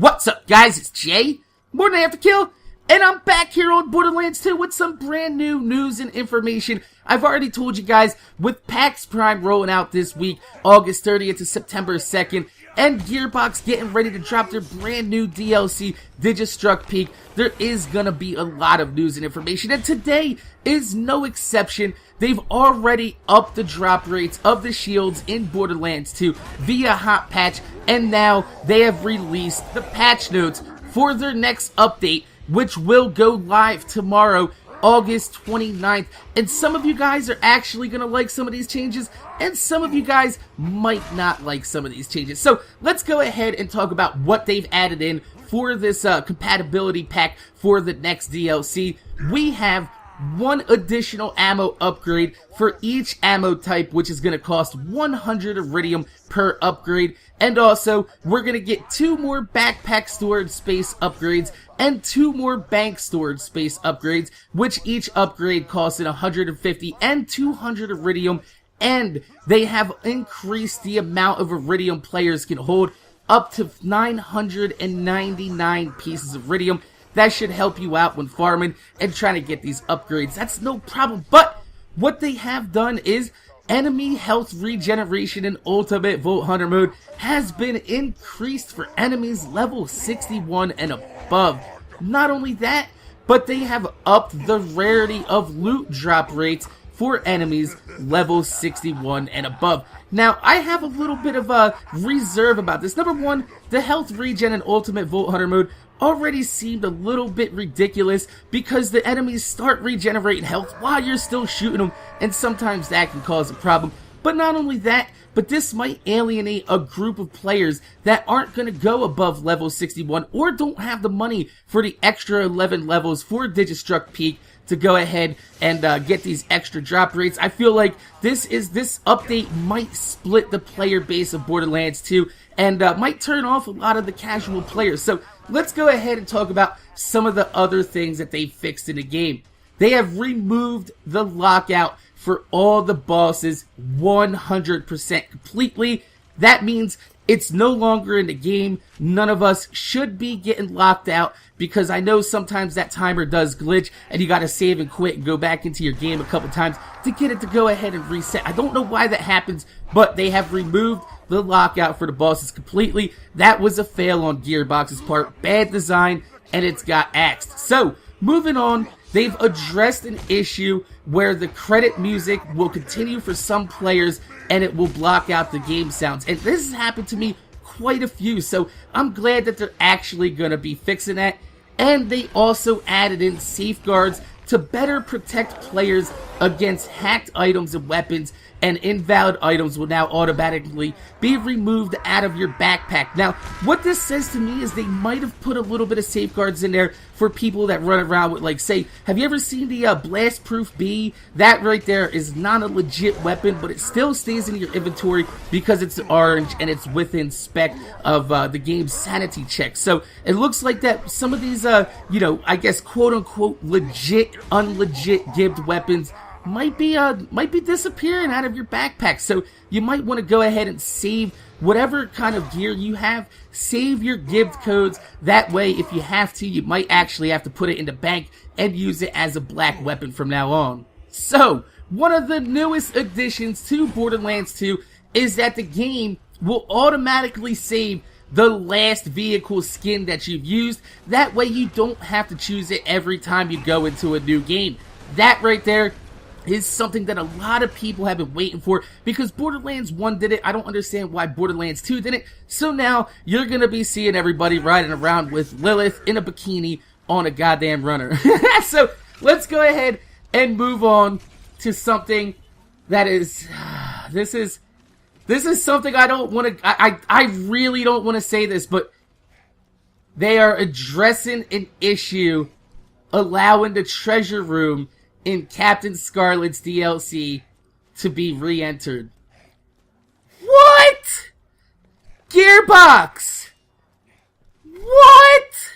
What's up, guys? It's Jay, MorninAfterKill, and I'm back here on Borderlands 2 with some brand new news and information. I've already told you guys, with PAX Prime rolling out this week, August 30th to September 2nd, and Gearbox getting ready to drop their brand new DLC, Digistruct Peak, there is gonna be a lot of news and information, and today is no exception. They've already upped the drop rates of the shields in Borderlands 2 via hot patch, and now they have released the patch notes for their next update, which will go live tomorrow, August 29th, and some of you guys are actually going to like some of these changes, and some of you guys might not like some of these changes. So let's go ahead and talk about what they've added in for this compatibility pack for the next DLC. We have one additional ammo upgrade for each ammo type, which is going to cost 100 iridium per upgrade. And also, we're going to get 2 more backpack storage space upgrades and 2 more bank storage space upgrades, which each upgrade costs 150 and 200 iridium. And they have increased the amount of iridium players can hold up to 999 pieces of iridium. That should help you out when farming and trying to get these upgrades. That's no problem. But what they have done is enemy health regeneration in Ultimate Vault Hunter mode has been increased for enemies level 61 and above. Not only that, but they have upped the rarity of loot drop rates for enemies level 61 and above. Now, I have a little bit of a reserve about this. Number one, the health regen in Ultimate Vault Hunter mode already seemed a little bit ridiculous because the enemies start regenerating health while you're still shooting them, and sometimes that can cause a problem. But not only that, but this might alienate a group of players that aren't going to go above level 61 or don't have the money for the extra 11 levels for Digistruct Peak to go ahead and get these extra drop rates. I feel like this update might split the player base of Borderlands 2 and might turn off a lot of the casual players. So let's go ahead and talk about some of the other things that they fixed in the game. They have removed the lockout for all the bosses 100% completely. That means it's no longer in the game. None of us should be getting locked out, because I know sometimes that timer does glitch and you gotta save and quit and go back into your game a couple times to get it to go ahead and reset. I don't know why that happens, but they have removed the lockout for the bosses completely. That was a fail on Gearbox's part. Bad design, and it's got axed. So, moving on, they've addressed an issue where the credit music will continue for some players and it will block out the game sounds. And this has happened to me quite a few, so I'm glad that they're actually going to be fixing that. And they also added in safeguards to better protect players against hacked items and weapons, and invalid items will now automatically be removed out of your backpack. Now, what this says to me is they might have put a little bit of safeguards in there for people that run around with, like, say, have you ever seen the Blast Proof B? That right there is not a legit weapon, but it still stays in your inventory because it's orange and it's within spec of the game's sanity check. So it looks like that some of these, I guess, quote-unquote legit, unlegit gibbed weapons might be disappearing out of your backpack. So you might want to go ahead and save whatever kind of gear you have. Save your gibbed codes. That way, if you have to, you might actually have to put it in the bank and use it as a black weapon from now on. So, one of the newest additions to Borderlands 2 is that the game will automatically save the last vehicle skin that you've used. That way you don't have to choose it every time you go into a new game. That right there is something that a lot of people have been waiting for, because Borderlands 1 did it. I don't understand why Borderlands 2 didn't. So now you're going to be seeing everybody riding around with Lilith in a bikini on a goddamn runner. So let's go ahead and move on to something that is, this is something I don't want to, I really don't want to say this, but they are addressing an issue allowing the treasure room in Captain Scarlet's DLC to be re-entered. What? Gearbox! What?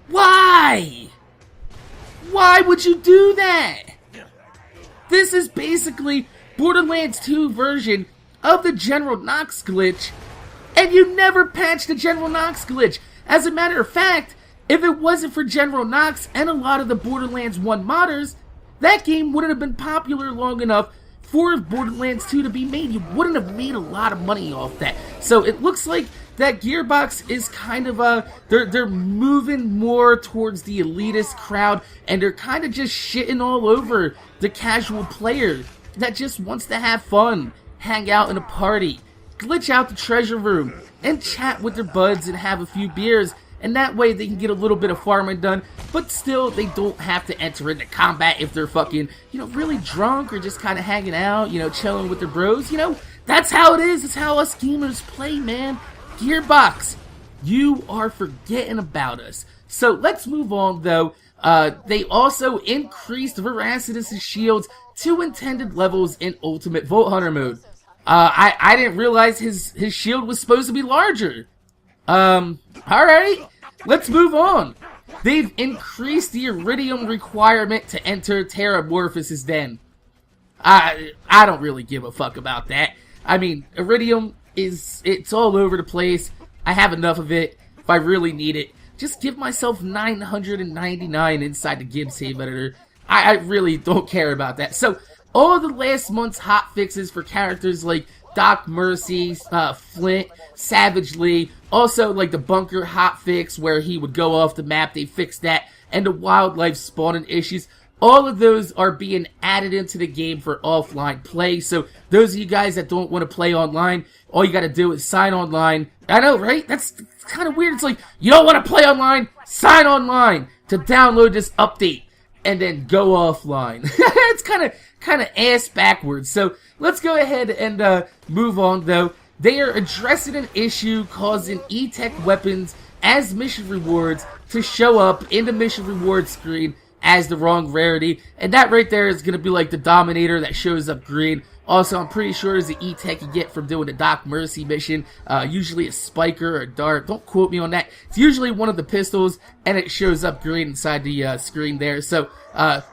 Why? Why would you do that? This is basically Borderlands 2 version of the General Knox glitch, and you never patched the General Knox glitch. As a matter of fact, if it wasn't for General Knox and a lot of the Borderlands 1 modders, that game wouldn't have been popular long enough for Borderlands 2 to be made. You wouldn't have made a lot of money off that. So it looks like that Gearbox is kind of they're moving more towards the elitist crowd, and they're kind of just shitting all over the casual player that just wants to have fun, hang out in a party, glitch out the treasure room, and chat with their buds and have a few beers. And that way they can get a little bit of farming done, but still they don't have to enter into combat if they're fucking, really drunk or just kind of hanging out, chilling with their bros. That's how it is. That's how us gamers play, man. Gearbox, you are forgetting about us. So let's move on, though. They also increased Veracitus' shields to intended levels in Ultimate Vault Hunter mode. I didn't realize his shield was supposed to be larger. Alright, let's move on. They've increased the Iridium requirement to enter Terramorphous' den. I don't really give a fuck about that. I mean, Iridium it's all over the place. I have enough of it if I really need it. Just give myself 999 inside the Gib save editor. I really don't care about that. So, all the last month's hot fixes for characters like Doc Mercy, Flint, Savage Lee, also like the bunker hot fix where he would go off the map, they fixed that, and the wildlife spawning issues. All of those are being added into the game for offline play. So those of you guys that don't want to play online, all you gotta do is sign online. I know, right? That's kind of weird. It's like, you don't want to play online? Sign online to download this update and then go offline. It's kind of ass backwards. So let's go ahead and move on, though. They are addressing an issue causing E-Tech weapons as mission rewards to show up in the mission reward screen as the wrong rarity, and that right there is going to be like the Dominator that shows up green. Also, I'm pretty sure it's the E-Tech you get from doing the Doc Mercy mission, usually a Spiker or a Dart. Don't quote me on that. It's usually one of the pistols, and it shows up green inside the screen there. So, go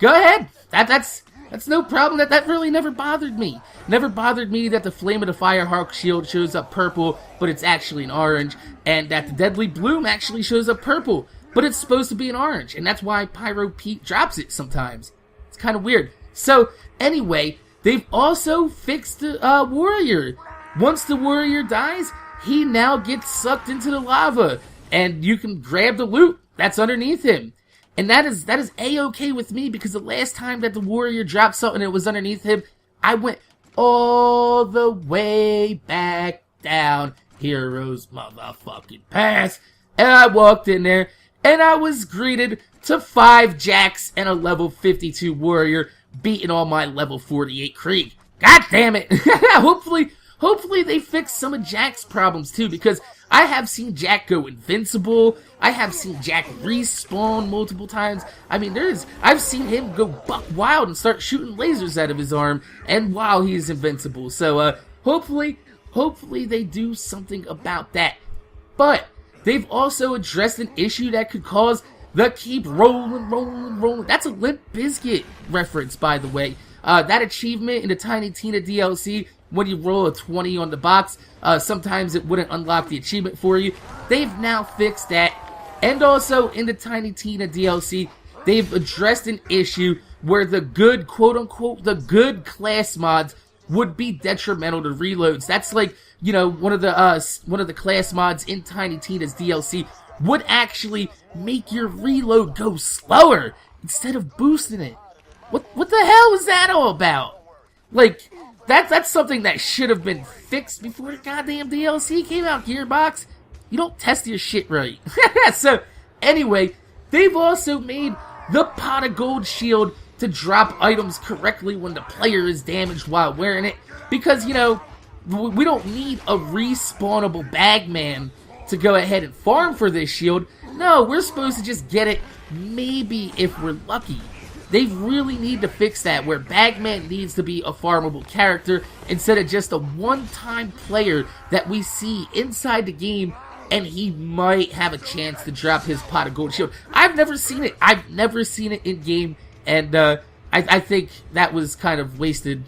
ahead. That's no problem. That really never bothered me. Never bothered me that the Flame of the Firehawk shield shows up purple, but it's actually an orange, and that the Deadly Bloom actually shows up purple, but it's supposed to be an orange, and that's why Pyro Pete drops it sometimes. It's kind of weird. So, anyway, they've also fixed the Warrior. Once the Warrior dies, he now gets sucked into the lava, and you can grab the loot that's underneath him. And that is A-okay with me, because the last time that the Warrior dropped something and it was underneath him, I went all the way back down Heroes motherfucking Pass, and I walked in there, and I was greeted to 5 Jacks and a level 52 Warrior beating on my level 48 Krieg. God damn it! Hopefully they fix some of Jack's problems too, because I have seen Jack go invincible. I have seen Jack respawn multiple times. I mean, I've seen him go buck wild and start shooting lasers out of his arm, and while he's invincible. So, hopefully they do something about that. But they've also addressed an issue that could cause the keep rolling. That's a Limp Bizkit reference, by the way. That achievement in the Tiny Tina DLC, when you roll a 20 on the box, sometimes it wouldn't unlock the achievement for you. They've now fixed that. And also in the Tiny Tina DLC, they've addressed an issue where the good, quote-unquote, the good class mods would be detrimental to reloads. That's like, one of the class mods in Tiny Tina's DLC would actually make your reload go slower instead of boosting it. What the hell is that all about? Like, that's something that should have been fixed before the goddamn DLC came out, Gearbox. You don't test your shit right. So, anyway, they've also made the Pot of Gold shield to drop items correctly when the player is damaged while wearing it. Because, we don't need a respawnable Bagman to go ahead and farm for this shield. No, we're supposed to just get it maybe if we're lucky. They really need to fix that, where Bagman needs to be a farmable character instead of just a one-time player that we see inside the game, and he might have a chance to drop his Pot of Gold shield. I've never seen it. I've never seen it in-game, and I think that was kind of wasted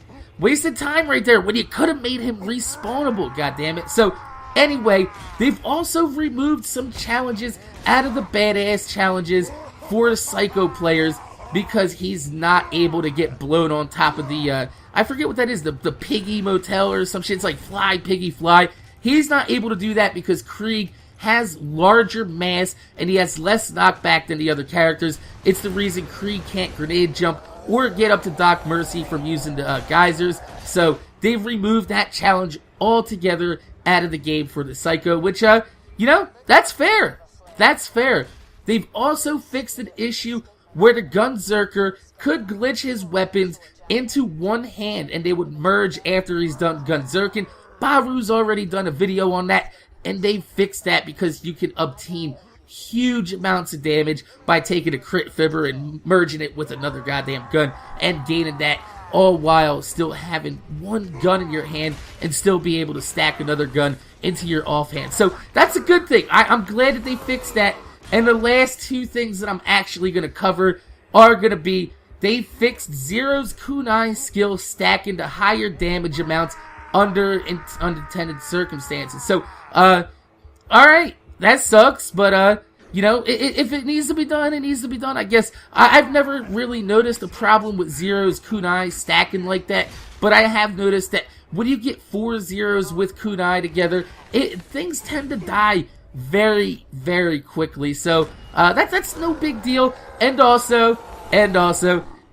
time right there when you could have made him respawnable, goddammit. So, Anyway, they've also removed some challenges out of the badass challenges for Psycho players because he's not able to get blown on top of the, I forget what that is, the piggy motel or some shit. It's like fly, piggy, fly. He's not able to do that because Krieg has larger mass and he has less knockback than the other characters. It's the reason Krieg can't grenade jump or get up to Doc Mercy from using the geysers. So they've removed that challenge altogether out of the game for the Psycho, which, you know, that's fair. That's fair. They've also fixed an issue where the Gunzerker could glitch his weapons into one hand and they would merge after he's done Gunzerking. Baru's already done a video on that, and they fixed that because you can obtain huge amounts of damage by taking a crit fibber and merging it with another goddamn gun and gaining that, all while still having one gun in your hand and still be able to stack another gun into your offhand. So that's a good thing. I'm glad that they fixed that. And the last two things that I'm actually going to cover are going to be, they fixed Zero's kunai skill stacking to higher damage amounts under unintended circumstances. So, alright, that sucks, but, you know, if it needs to be done, it needs to be done, I guess. I've never really noticed a problem with Zero's kunai stacking like that, but I have noticed that when you get 4 Zeros with kunai together, things tend to die very, very quickly. So, that's no big deal. And also,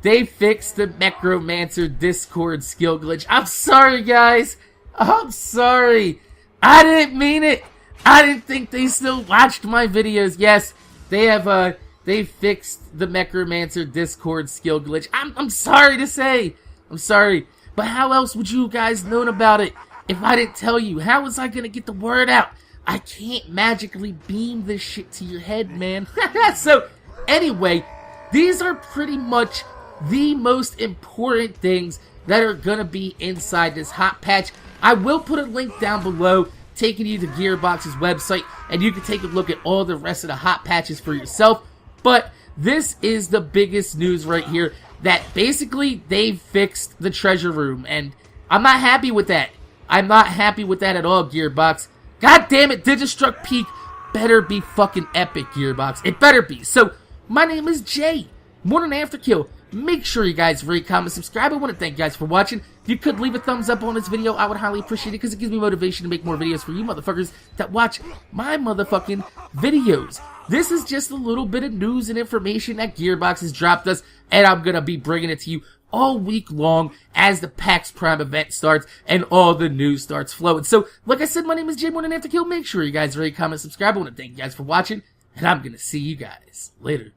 they fixed the Necromancer Discord skill glitch. I'm sorry, guys. I'm sorry. I didn't mean it. I didn't think they still watched my videos. Yes, they fixed the Necromancer Discord skill glitch. I'm sorry to say. I'm sorry. But how else would you guys known about it if I didn't tell you? How was I gonna get the word out? I can't magically beam this shit to your head, man. So, anyway, these are pretty much the most important things that are gonna be inside this hot patch. I will put a link down below taking you to Gearbox's website, and you can take a look at all the rest of the hot patches for yourself. But this is the biggest news right here, that basically they've fixed the treasure room, and I'm not happy with that. I'm not happy with that at all, Gearbox. God damn it, Digistruct Peak better be fucking epic, Gearbox. It better be. So, my name is Jay, MorninAfterKill. Make sure you guys rate, comment, subscribe. I want to thank you guys for watching. If you could leave a thumbs up on this video, I would highly appreciate it because it gives me motivation to make more videos for you motherfuckers that watch my motherfucking videos. This is just a little bit of news and information that Gearbox has dropped us, and I'm going to be bringing it to you all week long as the PAX Prime event starts and all the news starts flowing. So, like I said, my name is Jay MorninAfterKill. Make sure you guys rate, comment, subscribe. I want to thank you guys for watching, and I'm going to see you guys later.